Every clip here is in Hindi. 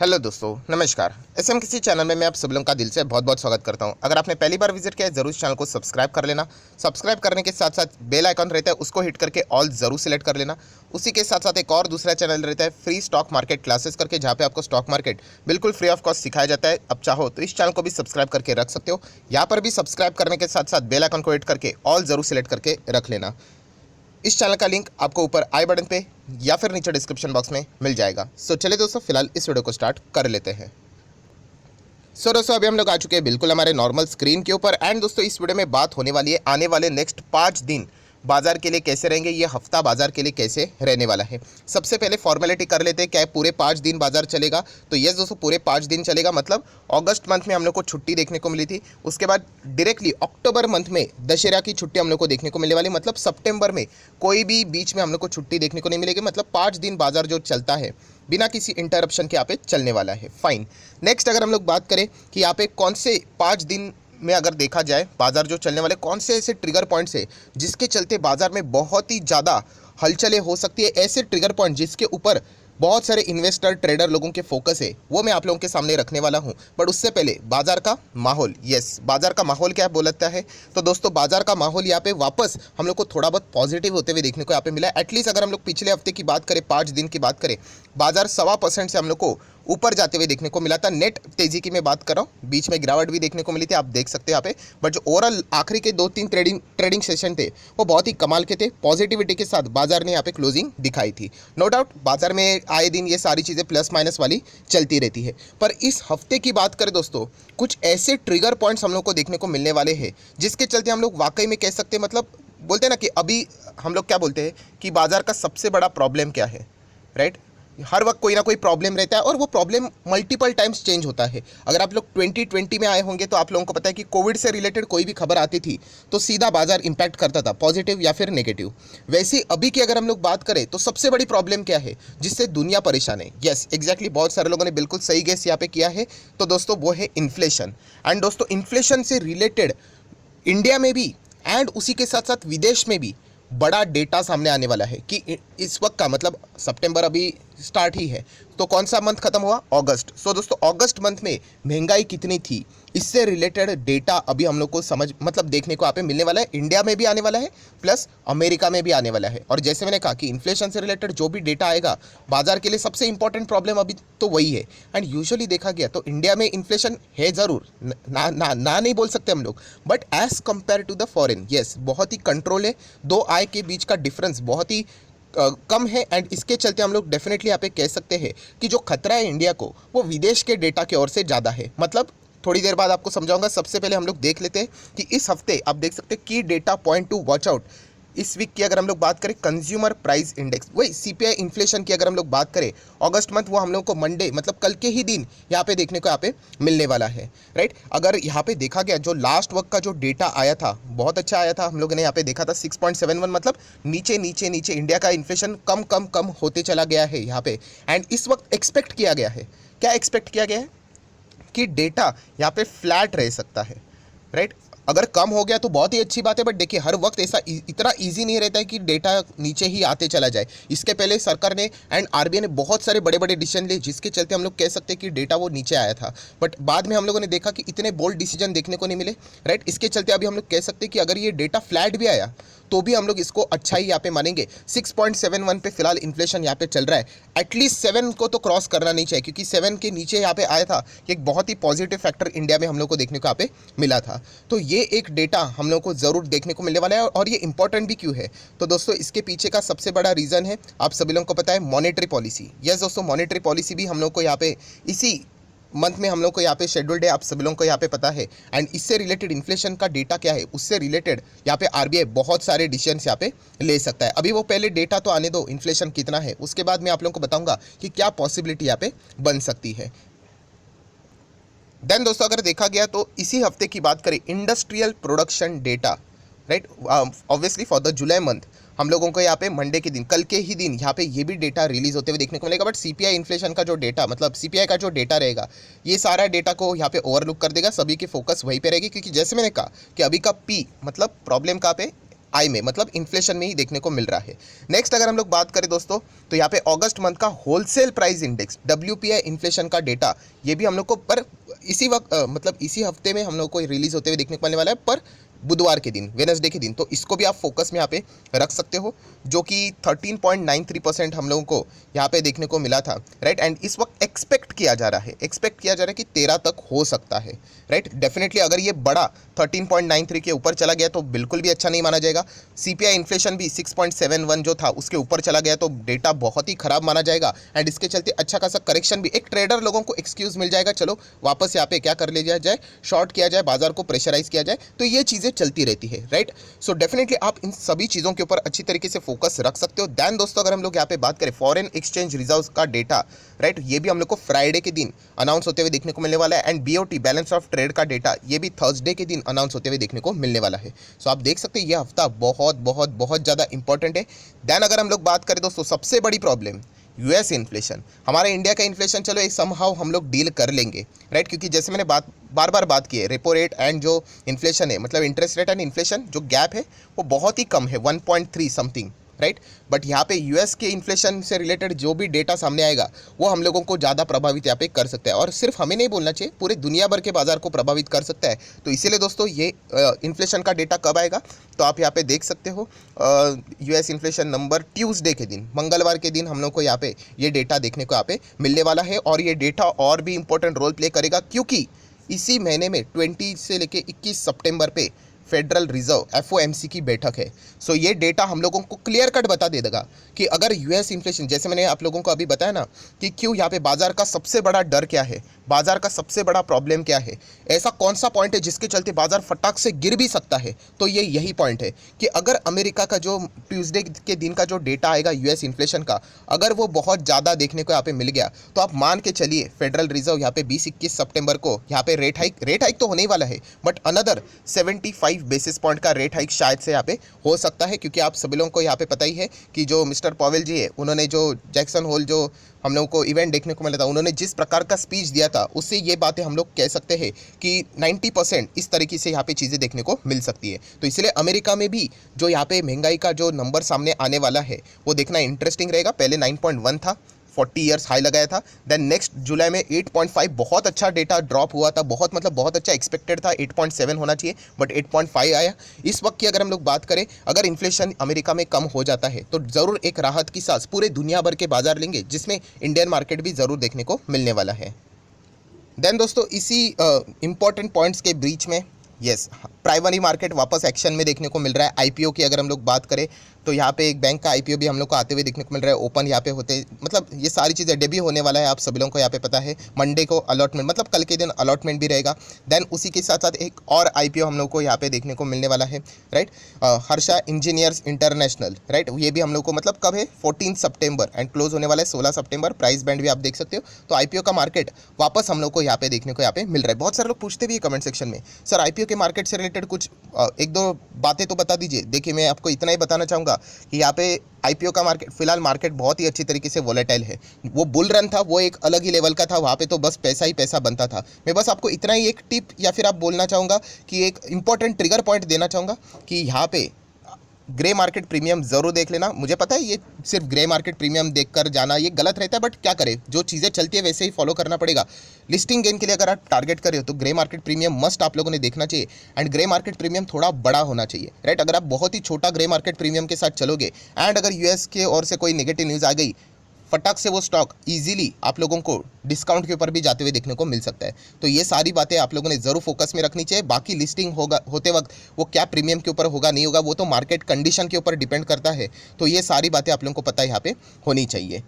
हेलो दोस्तों, नमस्कार। एसएम किसी चैनल में मैं आप सब लोगों का दिल से बहुत बहुत स्वागत करता हूं। अगर आपने पहली बार विजिट किया है ज़रूर इस चैनल को सब्सक्राइब कर लेना। सब्सक्राइब करने के साथ साथ बेल आइकन रहता है, उसको हिट करके ऑल ज़रूर सिलेक्ट कर लेना। उसी के साथ साथ एक और दूसरा चैनल रहता है फ्री स्टॉक मार्केट क्लासेस करके, जहाँ पे आपको स्टॉक मार्केट बिल्कुल फ्री ऑफ कॉस्ट सिखाया जाता है। अब चाहो तो इस चैनल को भी सब्सक्राइब करके रख सकते हो। यहाँ पर भी सब्सक्राइब करने के साथ साथ बेल आइकन को हिट करके ऑल ज़रूर सिलेक्ट करके रख लेना। इस चैनल का लिंक आपको ऊपर आई बटन पे या फिर नीचे डिस्क्रिप्शन बॉक्स में मिल जाएगा। सो चलिए दोस्तों, फिलहाल इस वीडियो को स्टार्ट कर लेते हैं। दोस्तों, अभी हम लोग आ चुके हैं बिल्कुल हमारे नॉर्मल स्क्रीन के ऊपर। एंड दोस्तों, इस वीडियो में बात होने वाली है आने वाले नेक्स्ट 5 दिन बाजार के लिए कैसे रहेंगे, ये हफ्ता बाजार के लिए कैसे रहने वाला है। सबसे पहले फॉर्मेलिटी कर लेते हैं, क्या पूरे 5 दिन बाजार चलेगा? तो यस दोस्तों, पूरे 5 दिन चलेगा। मतलब अगस्त मंथ में हम लोग को छुट्टी देखने को मिली थी, उसके बाद डायरेक्टली अक्टूबर मंथ में दशहरा की छुट्टी हम लोग को देखने को मिलने वाली। मतलब सितंबर में कोई भी बीच में हम लोग को छुट्टी देखने को नहीं मिलेगी। मतलब 5 दिन बाजार जो चलता है बिना किसी इंटरप्शन के यहाँ पे चलने वाला है। फाइन। नेक्स्ट अगर हम लोग बात करें कि यहाँ पे कौन से 5 दिन में अगर देखा जाए बाजार जो चलने वाले, कौन से ऐसे ट्रिगर पॉइंट्स है जिसके चलते बाजार में बहुत ही ज़्यादा हलचलें हो सकती है, ऐसे ट्रिगर पॉइंट जिसके ऊपर बहुत सारे इन्वेस्टर ट्रेडर लोगों के फोकस है, वो मैं आप लोगों के सामने रखने वाला हूं। बट उससे पहले बाजार का माहौल, यस बाजार का माहौल क्या बोलता है? तो दोस्तों, बाजार का माहौल यहाँ पे वापस हम लोग को थोड़ा बहुत पॉजिटिव होते हुए देखने को यहाँ पे मिला है। एटलीस्ट अगर हम लोग पिछले हफ्ते की बात करें, 5 दिन की बात करें, बाजार 1.25% से हम लोग को ऊपर जाते हुए देखने को मिला था। नेट तेजी की मैं बात कर रहा हूँ, बीच में गिरावट भी देखने को मिली थी, आप देख सकते हैं यहाँ पे। बट जो ओवरऑल आखिरी के 2-3 ट्रेडिंग सेशन थे वो बहुत ही कमाल के थे। पॉजिटिविटी के साथ बाजार ने यहाँ पे क्लोजिंग दिखाई थी। नो डाउट बाजार में आए दिन ये सारी चीज़ें प्लस माइनस वाली चलती रहती है। पर इस हफ्ते की बात करें दोस्तों, कुछ ऐसे ट्रिगर पॉइंट्स हम लोग को देखने को मिलने वाले हैं जिसके चलते हम लोग वाकई में कह सकते हैं, मतलब बोलते हैं ना कि अभी हम लोग क्या बोलते हैं कि बाजार का सबसे बड़ा प्रॉब्लम क्या है, राइट? हर वक्त कोई ना कोई प्रॉब्लम रहता है और वो प्रॉब्लम मल्टीपल टाइम्स चेंज होता है। अगर आप लोग 2020 में आए होंगे तो आप लोगों को पता है कि कोविड से रिलेटेड कोई भी खबर आती थी तो सीधा बाजार इंपैक्ट करता था, पॉजिटिव या फिर नेगेटिव। वैसे अभी की अगर हम लोग बात करें तो सबसे बड़ी प्रॉब्लम क्या है जिससे दुनिया परेशान है? यस एग्जैक्टली, बहुत सारे लोगों ने बिल्कुल सही गेस यहाँ पे किया है। तो दोस्तों, वो है इन्फ्लेशन। एंड दोस्तों, इन्फ्लेशन से रिलेटेड इंडिया में भी एंड उसी के साथ साथ विदेश में भी बड़ा डेटा सामने आने वाला है कि इस वक्त का मतलब सितंबर अभी स्टार्ट ही है, तो कौन सा मंथ खत्म हुआ? अगस्त। सो दोस्तों, अगस्त मंथ में महंगाई कितनी थी, इससे रिलेटेड डेटा अभी हम लोग को समझ मतलब देखने को यहाँ पे मिलने वाला है। इंडिया में भी आने वाला है प्लस अमेरिका में भी आने वाला है। और जैसे मैंने कहा कि इन्फ्लेशन से रिलेटेड जो भी डेटा आएगा बाजार के लिए सबसे इंपॉर्टेंट प्रॉब्लम अभी तो वही है। एंड यूजुअली देखा गया तो इंडिया में इन्फ्लेशन है ज़रूर, ना नहीं बोल सकते हम लोग, but as compare to the foreign yes बहुत ही कंट्रोल है। दो आय के बीच का डिफरेंस बहुत ही कम है। एंड इसके चलते हम लोग डेफिनेटली यहाँ पे कह सकते हैं कि जो खतरा है इंडिया को वो विदेश के डेटा की ओर से ज़्यादा है। मतलब थोड़ी देर बाद आपको समझाऊंगा। सबसे पहले हम लोग देख लेते हैं कि इस हफ्ते आप देख सकते हैं की data point two watch out. इस वीक की अगर हम लोग बात करें कंज्यूमर प्राइस इंडेक्स, वही सीपीआई इन्फ्लेशन की अगर हम लोग बात करें अगस्त मंथ, वो हम लोग को मंडे मतलब कल के ही दिन यहाँ पे देखने को यहाँ पे मिलने वाला है, राइट? अगर यहाँ पे देखा गया जो लास्ट वक्त का जो डेटा आया था बहुत अच्छा आया था, हम लोगों ने यहाँ पे देखा था 6.71। मतलब नीचे नीचे नीचे इंडिया का इन्फ्लेशन कम कम कम होते चला गया है यहाँ पे। एंड इस वक्त एक्सपेक्ट किया गया है, क्या एक्सपेक्ट किया गया है कि डेटा यहाँ पे फ्लैट रह सकता है, राइट? अगर कम हो गया तो बहुत ही अच्छी बात है, बट देखिए हर वक्त ऐसा इतना इजी नहीं रहता है कि डेटा नीचे ही आते चला जाए। इसके पहले सरकार ने एंड आरबीआई ने बहुत सारे बड़े बड़े डिसीजन लिए जिसके चलते हम लोग कह सकते हैं कि डेटा वो नीचे आया था। बट बाद में हम लोगों ने देखा कि इतने बोल्ड डिसीजन देखने को नहीं मिले, राइट? इसके चलते अभी हम लोग कह सकते हैं कि अगर ये डेटा फ्लैट भी आया तो भी हम लोग इसको अच्छा ही यहाँ पे मानेंगे। 6.71 पे फिलहाल इन्फ्लेशन यहाँ पे चल रहा है। एटलीस्ट 7 को तो क्रॉस करना नहीं चाहिए, क्योंकि 7 के नीचे यहाँ पे आया था कि एक बहुत ही पॉजिटिव फैक्टर इंडिया में हम लोग को देखने को यहाँ पे मिला था। तो ये एक डेटा हम लोग को ज़रूर देखने को मिलने वाला है। और ये इंपॉर्टेंट भी क्यों है? तो दोस्तों, इसके पीछे का सबसे बड़ा रीज़न है, आप सभी लोगों को पता है, मॉनेटरी पॉलिसी। यस दोस्तों, मॉनेटरी पॉलिसी भी हम लोग को यहाँ पे इसी मंथ में हम लोग को यहाँ पे शेड्यूल्ड है, आप सभी लोगों को यहाँ पे पता है। एंड इससे रिलेटेड इन्फ्लेशन का डेटा क्या है, उससे रिलेटेड यहाँ पे आरबीआई बहुत सारे डिसीजन यहाँ पे ले सकता है। अभी वो पहले डेटा तो आने दो, इन्फ्लेशन कितना है, उसके बाद मैं आप लोगों को बताऊंगा कि क्या पॉसिबिलिटी यहाँ पे बन सकती है। देन दोस्तों, अगर देखा गया तो इसी हफ्ते की बात करें industrial production data, right? Obviously for the July month हम लोगों को यहाँ पे मंडे के दिन, कल के ही दिन यहाँ पे ये भी डेटा रिलीज होते हुए देखने को मिलेगा। बट सीपीआई इन्फ्लेशन का जो डेटा, मतलब सीपीआई का जो डेटा रहेगा, ये सारा डेटा को यहाँ पे ओवरलुक कर देगा। सभी की फोकस वहीं पे रहेगी, क्योंकि जैसे मैंने कहा कि अभी का पी मतलब प्रॉब्लम कहाँ पे आई में, मतलब इन्फ्लेशन में ही देखने को मिल रहा है। नेक्स्ट अगर हम लोग बात करें दोस्तों, तो यहाँ पे अगस्त मंथ का wholesale price index WPI inflation का डेटा, ये भी हम लोग को पर इसी वक्त मतलब इसी हफ्ते में हम लोग को रिलीज होते हुए देखने को मिलने वाला है, पर बुधवार के दिन, वेडनेसडे के दिन। तो इसको भी आप फोकस में यहाँ पे रख सकते हो, जो कि 13.93% हम लोगों को यहाँ पे देखने को मिला था, राइट। एंड इस वक्त एक्सपेक्ट किया जा रहा है कि 13 तक हो सकता है, राइट। डेफिनेटली अगर ये बड़ा 13.93 के ऊपर चला गया तो बिल्कुल भी अच्छा नहीं माना जाएगा। CPI इन्फ्लेशन भी 6.71 जो था उसके ऊपर चला गया तो डेटा बहुत ही खराब माना जाएगा। एंड इसके चलते अच्छा खासा करेक्शन भी, एक ट्रेडर लोगों को एक्सक्यूज मिल जाएगा, चलो वापस यहाँ पे क्या कर लिया जाए, शॉर्ट किया जाए, बाजार को प्रेशराइज किया जाए। तो ये चीज़ें चलती रहती है, राइट। सो डेफिनेटली आप इन सभी चीज़ों के ऊपर अच्छी तरीके से फोकस रख सकते हो। दैन दोस्तों अगर हम लोग यहाँ पे बात करें फॉरेन एक्सचेंज रिजर्व्स का डेटा, राइट, ये भी हम लोग को फ्राइडे के दिन अनाउंस होते हुए देखने को मिलने वाला है। And BOT balance of trade का डेटा, ये भी थर्सडे के दिन अनाउंस होते हुए देखने को मिलने वाला है। सो आप देख सकते हैं ये हफ्ता बहुत बहुत बहुत ज़्यादा इंपॉर्टेंट है। दैन अगर हम लोग बात करें दोस्तों, सबसे बड़ी प्रॉब्लम US इन्फ्लेशन। हमारे इंडिया का इन्फ्लेशन चलो एक समहाउ हम लोग डील कर लेंगे, राइट, क्योंकि जैसे मैंने बार बार बात की है, रेपो रेट एंड जो इन्फ्लेशन है, मतलब इंटरेस्ट रेट एंड इन्फ्लेशन जो गैप है वो बहुत ही कम है, 1.3 समथिंग, राइट। बट यहाँ पे US के इन्फ्लेशन से रिलेटेड जो भी डेटा सामने आएगा वो हम लोगों को ज़्यादा प्रभावित यहाँ पे कर सकता है, और सिर्फ हमें नहीं बोलना चाहिए, पूरे दुनिया भर के बाजार को प्रभावित कर सकता है। तो इसीलिए दोस्तों ये इन्फ्लेशन का डेटा कब आएगा, तो आप यहाँ पे देख सकते हो US इन्फ्लेशन नंबर ट्यूसडे के दिन, मंगलवार के दिन हम लोग को यहाँ पे ये डेटा देखने को यहाँ पे मिलने वाला है। और ये डेटा और भी इंपॉर्टेंट रोल प्ले करेगा, क्योंकि इसी महीने में 20 से लेके 21 सितंबर पे फेडरल रिजर्व FOMC की बैठक है। सो ये डेटा हम लोगों को क्लियर कट बता देगा कि अगर US इन्फ्लेशन, जैसे मैंने आप लोगों को अभी बताया ना कि क्यों यहाँ पे बाजार का सबसे बड़ा डर क्या है, बाजार का सबसे बड़ा प्रॉब्लम क्या है, ऐसा कौन सा पॉइंट है जिसके चलते बाजार फटाक से गिर भी सकता है, तो ये यही पॉइंट है कि अगर अमेरिका का जो ट्यूसडे के दिन का जो डेटा आएगा US इन्फ्लेशन का, अगर वो बहुत ज़्यादा देखने को यहाँ पे मिल गया तो आप मान के चलिए फेडरल रिजर्व यहाँ पे 20-21 सितंबर को यहाँ पे रेट हाइक तो होने ही वाला है, बट अनदर 75 बेसिस पॉइंट का रेट हाइक शायद से यहाँ पे हो सकता है। क्योंकि आप सभी लोगों को यहाँ पे पता ही है कि जो मिस्टर पॉवेल जी है, उन्होंने जो जैक्सन होल जो हम लोगों को इवेंट देखने को मिला था, उन्होंने जिस प्रकार का स्पीच दिया था उससे ये बातें हम लोग कह सकते हैं कि 90% इस तरीके से यहाँ पे चीज़ें देखने को मिल सकती है। तो इसलिए अमेरिका में भी जो यहाँ पे महंगाई का जो नंबर सामने आने वाला है वो देखना इंटरेस्टिंग रहेगा। पहले 9.1 था, 40 ईयर्स हाई लगाया था। देन नेक्स्ट जुलाई में 8.5, बहुत अच्छा डेटा ड्रॉप हुआ था, बहुत अच्छा एक्सपेक्टेड था 8.7 होना चाहिए, बट 8.5 आया। इस वक्त की अगर हम लोग बात करें, अगर इन्फ्लेशन अमेरिका में कम हो जाता है तो ज़रूर एक राहत की सांस पूरे दुनिया भर के बाजार लेंगे, जिसमें इंडियन मार्केट भी ज़रूर देखने को मिलने वाला है। देन दोस्तों इसी इंपॉर्टेंट पॉइंट्स के बीच में प्राइमरी मार्केट वापस एक्शन में देखने को मिल रहा है। IPO की अगर हम लोग बात करें तो यहाँ पे एक बैंक का IPO भी हम लोग को आते हुए देखने को मिल रहा है। ओपन यहाँ पे होते, मतलब ये सारी चीज़ें डेब्यू होने वाला है, आप सभी लोगों को यहाँ पे पता है। मंडे को अलॉटमेंट, मतलब कल के दिन अलॉटमेंट भी रहेगा। देन उसी के साथ साथ एक और IPO हम लोग को यहाँ पे देखने को मिलने वाला है, right, Harsha engineers international, right. ये भी हम लोग को मतलब कब है, 14 सितंबर एंड क्लोज होने वाला है 16 सितंबर। प्राइस बैंड भी आप देख सकते हो। तो IPO का मार्केट वापस हम लोग को यहाँ पे देखने को यहाँ पे मिल रहा है। बहुत सारे लोग पूछते भी है कमेंट सेक्शन में, सर IPO के मार्केट से रिलेटेड कुछ एक दो बातें तो बता दीजिए। देखिए मैं आपको इतना ही बताना चाहूँगा कि यहाँ पे IPO का मार्केट, फिलहाल मार्केट बहुत ही अच्छी तरीके से वोलेटाइल है। वो बुल रन था, वो एक अलग ही लेवल का था, वहाँ पे तो बस पैसा ही पैसा बनता था। मैं बस आपको इतना ही एक टिप या फिर आप बोलना चाहूँगा कि एक इंपॉर्टेंट ट्रिगर पॉइंट देना चाहूँगा कि यहाँ पे ग्रे मार्केट प्रीमियम ज़रूर देख लेना। मुझे पता है ये सिर्फ ग्रे मार्केट प्रीमियम देखकर जाना ये गलत रहता है, बट क्या करें, जो चीज़ें चलती है वैसे ही फॉलो करना पड़ेगा। लिस्टिंग गेन के लिए अगर आप टारगेट कर रहे हो तो ग्रे मार्केट प्रीमियम मस्ट आप लोगों ने देखना चाहिए। एंड ग्रे मार्केट प्रीमियम थोड़ा बड़ा होना चाहिए, राइट। अगर आप बहुत ही छोटा ग्रे मार्केट प्रीमियम के साथ चलोगे एंड अगर US के ओर से कोई नेगेटिव न्यूज़ आ गई, फटाक से वो स्टॉक इजीली आप लोगों को डिस्काउंट के ऊपर भी जाते हुए देखने को मिल सकता है। तो ये सारी बातें आप लोगों ने ज़रूर फोकस में रखनी चाहिए। बाकी लिस्टिंग होगा होते वक्त वो क्या प्रीमियम के ऊपर होगा नहीं होगा वो तो मार्केट कंडीशन के ऊपर डिपेंड करता है। तो ये सारी बातें आप लोगों को पता है यहाँ पे होनी चाहिए।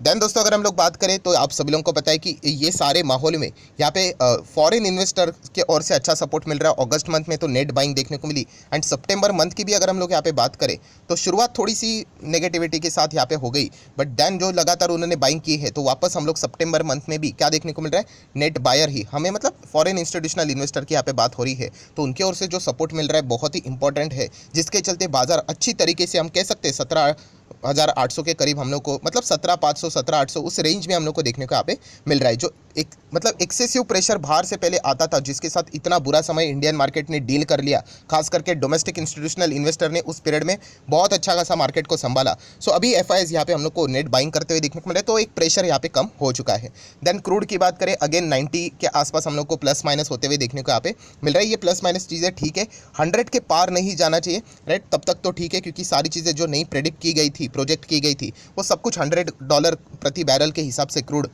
देन दोस्तों अगर हम लोग बात करें तो आप सभी लोगों को पता है कि ये सारे माहौल में यहाँ पे फॉरेन इन्वेस्टर के ओर से अच्छा सपोर्ट मिल रहा है। अगस्त मंथ में तो नेट बाइंग देखने को मिली एंड सितंबर मंथ की भी अगर हम लोग यहाँ पे बात करें तो शुरुआत थोड़ी सी नेगेटिविटी के साथ यहाँ पे हो गई, बट देन जो लगातार उन्होंने बाइंग की है तो वापस हम लोग सितंबर मंथ में भी क्या देखने को मिल रहा है, नेट बायर ही हमें, मतलब फॉरेन इंस्टीट्यूशनल इन्वेस्टर की यहाँ पे बात हो रही है। तो उनके ओर से जो सपोर्ट मिल रहा है बहुत ही इंपॉर्टेंट है, जिसके चलते बाजार अच्छी तरीके से हम कह सकते हैं 17,800 के करीब हम लोग को, मतलब 17,500 17,800 उस रेंज में हम लोग को देखने को यहाँ पे मिल रहा है। जो एक मतलब एक्सेसिव प्रेशर बाहर से पहले आता था, जिसके साथ इतना बुरा समय इंडियन मार्केट ने डील कर लिया, खास करके डोमेस्टिक इंस्टीट्यूशनल इन्वेस्टर ने उस पीरियड में बहुत अच्छा खासा मार्केट को संभाला। सो अभी एफआईआईज यहाँ पे हम लोग को नेट बाइंग करते हुए देखने को मिले, तो एक प्रेशर यहाँ पे कम हो चुका है। देन क्रूड की बात करें, अगेन 90 के आसपास हम लोग को प्लस माइनस होते हुए देखने को यहाँ पे मिल रहा है। ये प्लस माइनस चीज़ें ठीक है, 100 के पार नहीं जाना चाहिए, राइट, तब तक तो ठीक है, क्योंकि सारी चीज़ें जो नहीं प्रेडिक्ट की गई थी, प्रोजेक्ट की गई थी, वो सब कुछ $100 प्रति बैरल के हिसाब से, क्रूड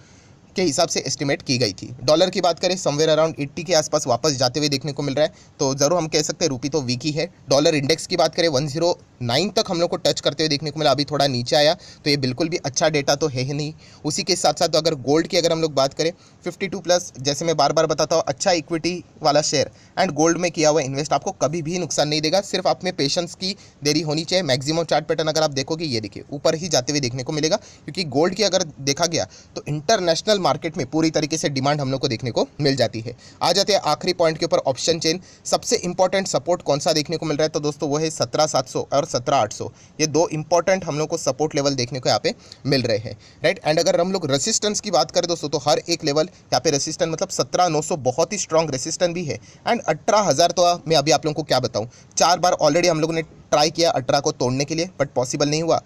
के हिसाब से एस्टिमेट की गई थी। डॉलर की बात करें, समवेयर अराउंड 80 के आसपास वापस जाते हुए देखने को मिल रहा है, तो ज़रूर हम कह सकते हैं रूपी तो वीक ही है। डॉलर इंडेक्स की बात करें, 109 तक हम लोग को टच करते हुए देखने को मिला, अभी थोड़ा नीचे आया, तो ये बिल्कुल भी अच्छा डेटा तो है ही नहीं। उसी के साथ साथ तो अगर गोल्ड की अगर हम लोग बात करें, 52 प्लस, जैसे मैं बार बार बताता हूँ, अच्छा इक्विटी वाला शेयर एंड गोल्ड में किया हुआ इन्वेस्ट आपको कभी भी नुकसान नहीं देगा। सिर्फ आप में पेशेंस की देरी होनी चाहिए। मैक्सिमम चार्ट पैटर्न अगर आप देखोगे, ये देखिए ऊपर ही जाते हुए देखने को मिलेगा, क्योंकि गोल्ड की अगर देखा गया तो इंटरनेशनल मार्केट में पूरी तरीके से डिमांड हम लोग को देखने को मिल जाती है। आ जाते हैं आखिरी पॉइंट के ऊपर, ऑप्शन चेन। सबसे इंपॉर्टेंट सपोर्ट कौन सा देखने को मिल रहा है, तो दोस्तों वो है 17,700 और 17,800। ये दो इंपॉर्टेंट हम लोग को सपोर्ट लेवल देखने को यहाँ पे मिल रहे हैं, राइट। एंड अगर हम लोग रेसिस्टेंस की बात करें दोस्तों, तो हर एक लेवल यहाँ पे रेसिस्टेंस, मतलब 17,900 बहुत ही स्ट्रॉन्ग रेसिस्टेंस भी है, एंड 18,000 तो मैं अभी आप लोगों को क्या बताऊँ, 4 बार ऑलरेडी हम लोगों ने ट्राई किया 18 को तोड़ने के लिए, बट पॉसिबल नहीं हुआ।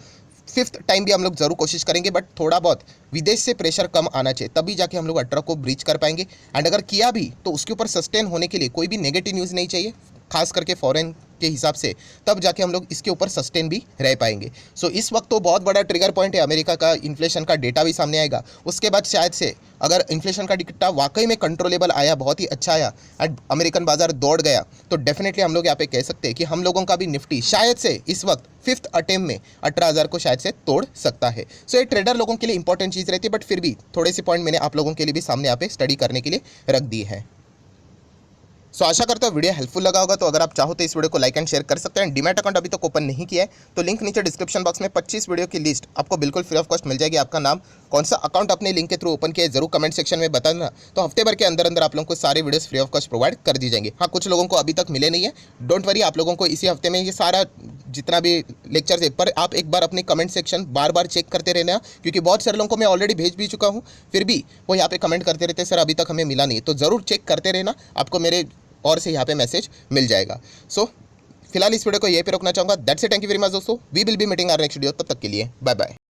5th टाइम भी हम लोग जरूर कोशिश करेंगे, बट थोड़ा बहुत विदेश से प्रेशर कम आना चाहिए, तभी जाके हम लोग 18 को ब्रीच कर पाएंगे। एंड अगर किया भी तो उसके ऊपर सस्टेन होने के लिए कोई भी नेगेटिव न्यूज़ नहीं चाहिए, खास करके फॉरेन के हिसाब से, तब जाके हम लोग इसके ऊपर सस्टेन भी रह पाएंगे। सो इस वक्त तो बहुत बड़ा ट्रिगर पॉइंट है, अमेरिका का इन्फ्लेशन का डेटा भी सामने आएगा, उसके बाद शायद से अगर इन्फ्लेशन का डेटा वाकई में कंट्रोलेबल आया, बहुत ही अच्छा आया एंड अमेरिकन बाजार दौड़ गया, तो डेफिनेटली हम लोग यहाँ पे कह सकते हैं कि हम लोगों का भी निफ्टी शायद से इस वक्त 5th अटेम्प्ट में 18,000 को शायद से तोड़ सकता है। सो ये ट्रेडर लोगों के लिए इंपॉर्टेंट चीज़ रहती है, बट फिर भी थोड़े से पॉइंट मैंने आप लोगों के लिए भी सामने यहाँ पे स्टडी करने के लिए रख दी है। सो आशा करता हूँ वीडियो हेल्पफुल लगा होगा। तो अगर आप चाहो तो इस वीडियो को लाइक एंड शेयर कर सकते हैं। डीमैट अकाउंट अभी तक ओपन नहीं किया है, तो लिंक नीचे डिस्क्रिप्शन बॉक्स में 25 वीडियो की लिस्ट आपको बिल्कुल फ्री ऑफ कॉस्ट मिल जाएगी। आपका नाम, कौन सा अकाउंट अपने लिंक के थ्रू ओपन किया है, जरूर कमेंट सेक्शन में बताना, तो हफ्ते भर के अंदर अंदर आप लोगों को सारे videos free of cost provide कर दी जाएंगे। हाँ, कुछ लोगों को अभी तक मिले नहीं है, डोंट वरी, आप लोगों को इसी हफ्ते में ये सारा जितना भी लेक्चर है, पर आप एक बार अपने कमेंट सेक्शन बार बार चेक करते रहना, क्योंकि बहुत सारे लोगों को मैं ऑलरेडी भेज भी चुका हूँ, फिर भी वो यहाँ पे कमेंट करते रहते हैं, सर अभी तक हमें मिला नहीं, तो ज़रूर चेक करते रहना, आपको मेरे और से यहाँ पे मैसेज मिल जाएगा। सो फिलहाल इस वीडियो को यहीं पे रोकना चाहूँगा। That's it, thank you very much दोस्तों, we will be meeting our next video, तब तक के लिए बाय बाय।